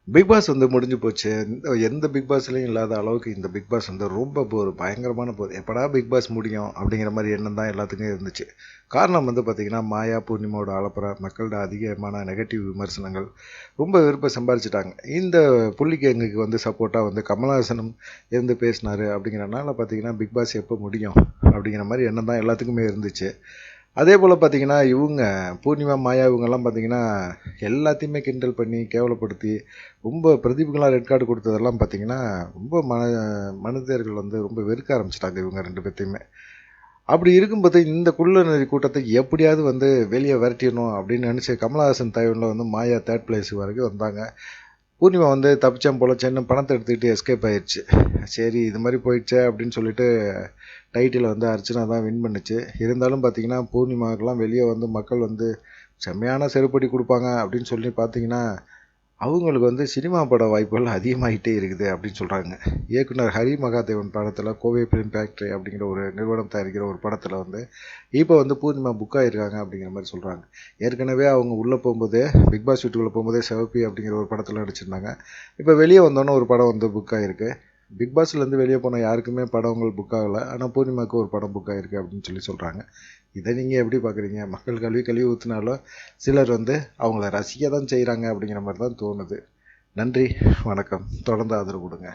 Big pass வந்து முடிஞ்சு போச்சு. எந்த பிக் பாஸ்லயும் இல்லாத அளவுக்கு இந்த பிக் பாஸ் வந்து ரொம்ப ஒரு பயங்கரமான போர். எப்படா பிக் பாஸ் முடியும் அப்படிங்கிற மாதிரி எண்ணம் தான் எல்லாத்துக்கும் இருந்துச்சு. காரணம் வந்து பார்த்தீங்கன்னா, மாயா, பூர்ணிமாவோட அலப்பறை, மக்களோட அதிகமான நெகட்டிவ் விமர்சனங்கள் ரொம்ப வெறுப்பை சம்பாரிச்சிட்டாங்க. இந்த புள்ளிக்கு எங்களுக்கு வந்து சப்போர்ட்டாக வந்து கமலஹாசனும் இருந்து பேசினார். அப்படிங்கிறனால பார்த்தீங்கன்னா, பிக் பாஸ் எப்போ முடியும் அப்படிங்கிற மாதிரி எண்ணம் தான் எல்லாத்துக்குமே இருந்துச்சு. அதே போல் பார்த்தீங்கன்னா, இவங்க பூர்ணிமா, மாயா இவங்கெல்லாம் பார்த்தீங்கன்னா, எல்லாத்தையுமே கிண்டல் பண்ணி, கேவலப்படுத்தி, ரொம்ப பிரதீப்புக்கெல்லாம் ரெட் கார்டு கொடுத்ததெல்லாம் பார்த்தீங்கன்னா, ரொம்ப மனிதர்கள் வந்து ரொம்ப வெறுக்க ஆரம்பிச்சிட்டாங்க இவங்க 2 பேத்தையுமே. அப்படி இருக்கும்போது இந்த குள்ளநரி கூட்டத்தை எப்படியாவது வந்து வெளியே விரட்டிடணும் அப்படின்னு நினச்சி கமலஹாசன் தலைவனில் வந்து மாயா 3rd பிளேஸ் வரைக்கும் வந்தாங்க. பூர்ணிமா வந்து தப்பிச்சேன் பொழைச்சேன்னு பணத்தை எடுத்துக்கிட்டு எஸ்கேப் ஆயிடுச்சு. சரி இது மாதிரி போயிடுச்சே அப்படின்னு சொல்லிட்டு டைட்டில் வந்து அர்ச்சனா தான் வின் பண்ணுச்சு. இருந்தாலும் பார்த்தீங்கன்னா, பூர்ணிமாவுக்கெல்லாம் வெளியே வந்து மக்கள் வந்து செம்மையான செருப்படி கொடுப்பாங்க அப்படின்னு சொல்லி பார்த்தீங்கன்னா, அவங்களுக்கு வந்து சினிமா பட வாய்ப்புகள் அதிகமாகிட்டே இருக்குது அப்படின்னு சொல்கிறாங்க. இயக்குனர் ஹரி மகாதேவன் படத்தில் கோவை ஃபிலிம் ஃபேக்ட்ரி அப்படிங்கிற ஒரு நிறுவனம் தயாரிக்கிற ஒரு படத்தில் வந்து இப்போ வந்து பூர்ணிமா புக் ஆகிருக்காங்க அப்படிங்கிற மாதிரி சொல்கிறாங்க. ஏற்கனவே அவங்க உள்ளே போகும்போதே பிக் பாஸ் வீட்டுக்குள்ளே போகும்போதே சிவப்பி அப்படிங்கிற ஒரு படத்தில் நடிச்சிருந்தாங்க. இப்போ வெளியே வந்தோன்னே ஒரு படம் வந்து புக் ஆகிருக்கு. பிக் பாஸ்லேருந்து வெளியே போன யாருக்குமே படங்கள் புக் ஆகலை. ஆனால் பூர்ணிமாவுக்கு ஒரு படம் புக் ஆகிருக்கு அப்படின்னு சொல்லி சொல்கிறாங்க. இதை நீங்கள் எப்படி பார்க்குறீங்க? மக்கள் கழுவி ஊற்றினாலும் சிலர் வந்து அவங்கள ரசிக்க தான் செய்கிறாங்க அப்படிங்கிற மாதிரி தான் தோணுது. நன்றி, வணக்கம். தொடர்ந்து ஆதரவு கொடுங்க.